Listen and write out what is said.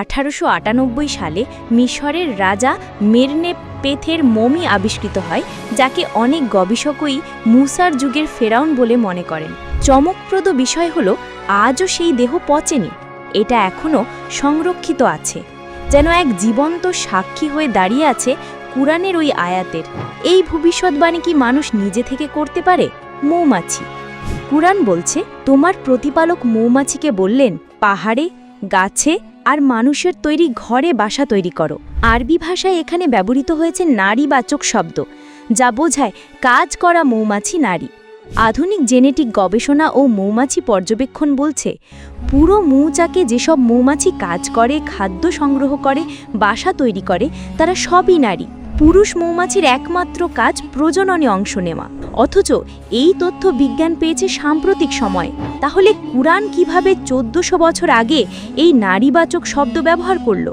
1898 সালে মিশরের রাজা মেরনেপেথের মমি আবিষ্কৃত হয়, যাকে অনেক গবেষকই মুসার যুগের ফেরাউন বলে মনে করেন। চমকপ্রদ বিষয় হল, আজও সেই দেহ পচেনি, এটা এখনও সংরক্ষিত আছে, যেন এক জীবন্ত সাক্ষী হয়ে দাঁড়িয়ে আছে কুরআনের ওই আয়াতের। এই ভবিষ্যৎবাণী কি মানুষ নিজে থেকে করতে পারে? মৌমাছি। কুরআন বলছে, তোমার প্রতিপালক মৌমাছিকে বললেন, পাহাড়ে, গাছে আর মানুষের তৈরি ঘরে বাসা তৈরি করো। আরবি ভাষায় এখানে ব্যবহৃত হয়েছে নারীবাচক শব্দ, যা বোঝায় কাজ করা মৌমাছি নারী। আধুনিক জেনেটিক গবেষণা ও মৌমাছি পর্যবেক্ষণ বলছে, পুরো মৌচাকে যেসব মৌমাছি কাজ করে, খাদ্য সংগ্রহ করে, বাসা তৈরি করে, তারা সবই নারী। পুরুষ মৌমাছির একমাত্র কাজ প্রজননে অংশ নেওয়া। অথচ এই তথ্য বিজ্ঞান পেয়েছে সাম্প্রতিক সময়। তাহলে কুরআন কিভাবে 1400 বছর আগে এই নারীবাচক শব্দ ব্যবহার করল?